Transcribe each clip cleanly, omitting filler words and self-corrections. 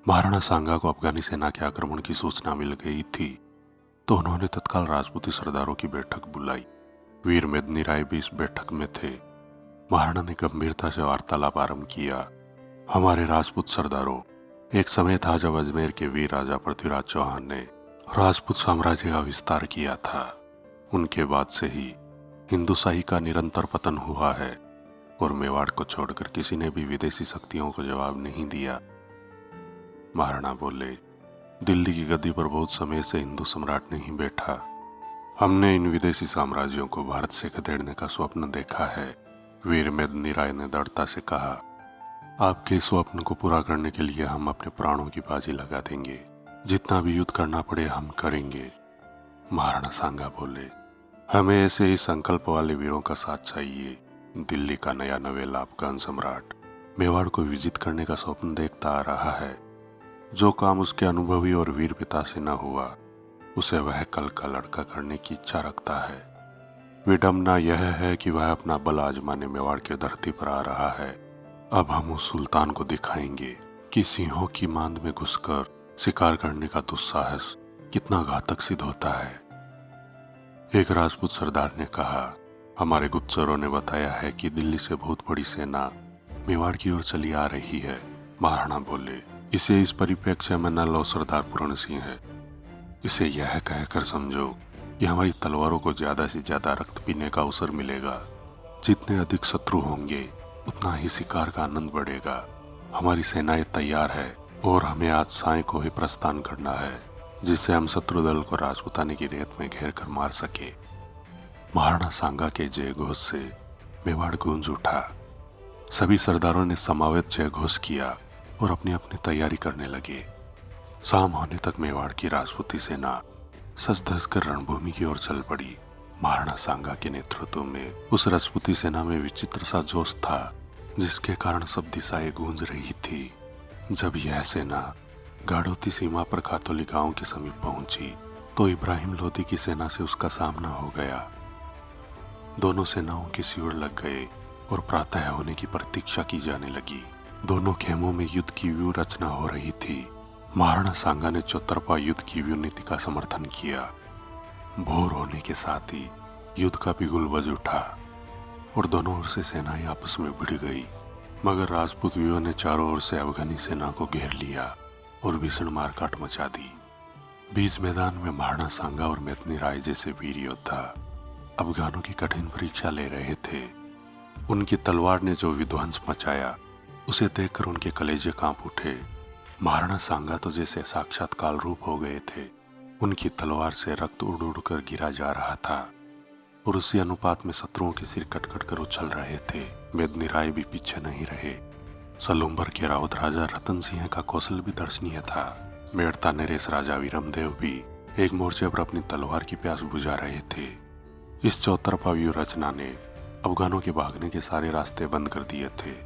महाराणा सांगा को अफगानी सेना के आक्रमण की सूचना मिल गई थी तो उन्होंने तत्काल राजपूती सरदारों की बैठक बुलाई। वीर मेदिनी राय भी इस बैठक में थे। महाराणा ने गंभीरता से वार्तालाप आरंभ किया। हमारे राजपूत सरदारों, एक समय था जब अजमेर के वीर राजा पृथ्वीराज चौहान ने राजपूत साम्राज्य का विस्तार किया था। उनके बाद से ही हिंदुशाही का निरंतर पतन हुआ है और मेवाड़ को छोड़कर किसी ने भी विदेशी शक्तियों को जवाब नहीं दिया। महाराणा बोले, दिल्ली की गद्दी पर बहुत समय से हिंदू सम्राट नहीं बैठा। हमने इन विदेशी साम्राज्यों को भारत से खदेड़ने का स्वप्न देखा है। वीर मेदिनी राय ने दृढ़ता से कहा, आपके इस स्वप्न को पूरा करने के लिए हम अपने प्राणों की बाजी लगा देंगे। जितना भी युद्ध करना पड़े हम करेंगे। महाराणा सांगा बोले, हमें ऐसे ही संकल्प वाले वीरों का साथ चाहिए। दिल्ली का नया नवेला अफगान सम्राट मेवाड़ को विजित करने का स्वप्न देखता आ रहा है। जो काम उसके अनुभवी और वीर पिता से न हुआ उसे वह कल का लड़का करने की इच्छा रखता है। विडंबना यह है कि वह अपना बल आजमाने मेवाड़ की धरती पर आ रहा है। अब हम उस सुल्तान को दिखाएंगे कि सिंहों की मांद में घुसकर शिकार करने का दुस्साहस कितना घातक सिद्ध होता है। एक राजपूत सरदार ने कहा, हमारे गुप्तचरों ने बताया है कि दिल्ली से बहुत बड़ी सेना मेवाड़ की ओर चली आ रही है। महाराणा बोले, इसे इस परिप्रेक्ष्य में न लो सरदार पूर्ण सिंह है। इसे यह कहकर समझो कि हमारी तलवारों को ज्यादा से ज्यादा रक्त पीने का अवसर मिलेगा। जितने अधिक शत्रु होंगे उतना ही शिकार का आनंद बढ़ेगा। हमारी सेनाएं तैयार है और हमें आज साय को ही प्रस्थान करना है, जिससे हम शत्रु दल को राजपूताने की रेत में घेर कर मार सके। महाराणा सांगा के जय घोष से मेवाड़ गूंज उठा। सभी सरदारों ने समवेत जय घोष किया और अपनी अपनी तैयारी करने लगे। शाम होने तक मेवाड़ की राजपूती सेना सज धज कर रणभूमि की ओर चल पड़ी। महाराणा सांगा के नेतृत्व में उस राजपूती सेना में विचित्र सा जोश था, जिसके कारण सब दिशाएं गूंज रही थी। जब यह सेना गाड़ोती सीमा पर खातोली गांव के समीप पहुंची तो इब्राहिम लोदी की सेना से उसका सामना हो गया। दोनों सेनाओं के शिविर लग गए और प्रातः होने की प्रतीक्षा की जाने लगी। दोनों खेमों में युद्ध की व्यूह रचना हो रही थी। महाराणा सांगा ने चौतरफा युद्ध की व्यूह नीति का समर्थन किया। भोर होने के साथ ही युद्ध का बिगुल बज उठा और दोनों ओर से सेनाएं आपस में भिड़ गई। मगर राजपूत वीरों ने चारों ओर से अफगानी सेना को घेर लिया और भीषण मारकाट मचा दी। बीच मैदान में महाराणा सांगा और मेदिनी राय जैसे वीर योद्धा अफगानों की कठिन परीक्षा ले रहे थे। उनकी तलवार ने जो विध्वंस मचाया उसे देखकर उनके कलेजे कांप उठे। महाराणा सांगा तो जैसे साक्षात काल रूप हो गए थे। उनकी तलवार से रक्त उड़ उड़ कर गिरा जा रहा था और उसी अनुपात में शत्रुओं के सिर कट कर उछल रहे थे। मेदिनी राय भी पीछे नहीं रहे। सलुम्बर के रावत राजा रतन सिंह का कौशल भी दर्शनीय था। मेड़ता नरेश राजा वीरमदेव भी एक मोर्चे पर अपनी तलवार की प्यास बुझा रहे थे। इस चौतरफा व्यूह रचना ने अफगानों के भागने के सारे रास्ते बंद कर दिए थे।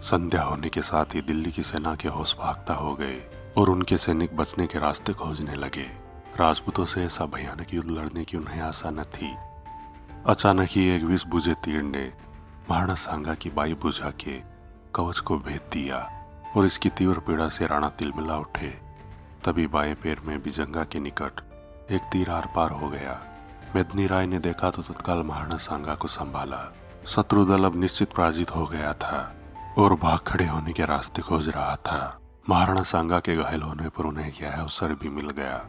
संध्या होने के साथ ही दिल्ली की सेना के होश भागता हो गए और उनके सैनिक बचने के रास्ते खोजने लगे। राजपूतों से ऐसा भयानक युद्ध लड़ने की उन्हें आशा न थी। अचानक ही एक विष बुझे तीर ने महाराणा सांगा की बाई बुझा के कवच को भेद दिया और इसकी तीव्र पीड़ा से राणा तिलमिला उठे। तभी बाएं पैर में बिजंगा के निकट एक तीर आर पार हो गया। मेदिनी राय ने देखा तो तत्काल महाराणा सांगा को संभाला। शत्रु दल अब निश्चित पराजित हो गया था और भाग खड़े होने के रास्ते खोज रहा था। महाराणा सांगा के घायल होने पर उन्हें यह अवसर भी मिल गया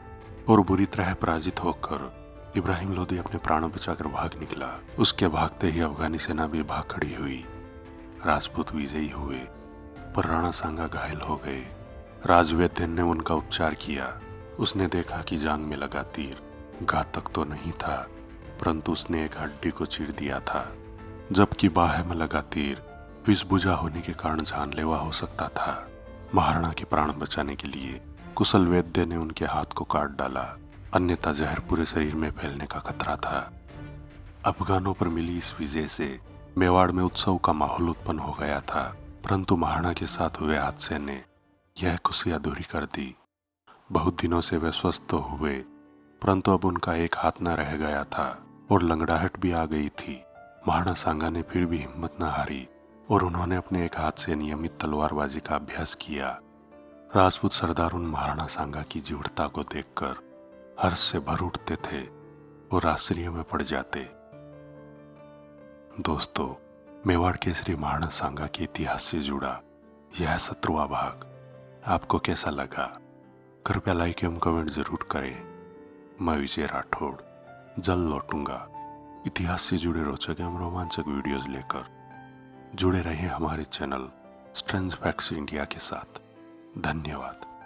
और बुरी तरह पराजित होकर इब्राहिम लोदी अपने प्राण बचाकर भाग निकला। उसके भागते ही अफगानी सेना भी भाग खड़ी हुई। राजपूत विजयी हुए पर राणा सांगा घायल हो गए। राजवैद्य ने उनका उपचार किया। उसने देखा कि जांग में लगा तीर घातक तो नहीं था, परंतु उसने एक हड्डी को चीर दिया था, जबकि बाह में लगा तीर विष बुझा होने के कारण जानलेवा हो सकता था। महाराणा के प्राण बचाने के लिए कुशल वैद्य ने उनके हाथ को काट डाला, अन्यथा जहर पूरे शरीर में फैलने का खतरा था। अफगानों पर मिली इस विजय से मेवाड़ में उत्सव का माहौल उत्पन्न हो गया था, परंतु महाराणा के साथ हुए हादसे ने यह खुशी अधूरी कर दी। बहुत दिनों से वे स्वस्थ तो हुए, परंतु अब उनका एक हाथ न रह गया था और लंगड़ाहट भी आ गई थी। महाराणा सांगा ने फिर भी हिम्मत न हारी और उन्होंने अपने एक हाथ से नियमित तलवारबाजी का अभ्यास किया। राजपूत सरदार उन महाराणा सांगा की जीवटता को देखकर हर्ष से भर उठते थे और आश्चर्य में पड़ जाते। दोस्तों, मेवाड़ केसरी महाराणा सांगा के इतिहास से जुड़ा यह 17वां भाग आपको कैसा लगा? कृपया लाइक एवं कमेंट जरूर करें। मैं विजय राठौड़ जल्द लौटूंगा इतिहास से जुड़े रोचक एवं रोमांचक वीडियोस लेकर। जुड़े रहें हमारे चैनल स्ट्रेंज फैक्ट्स इंडिया के साथ। धन्यवाद।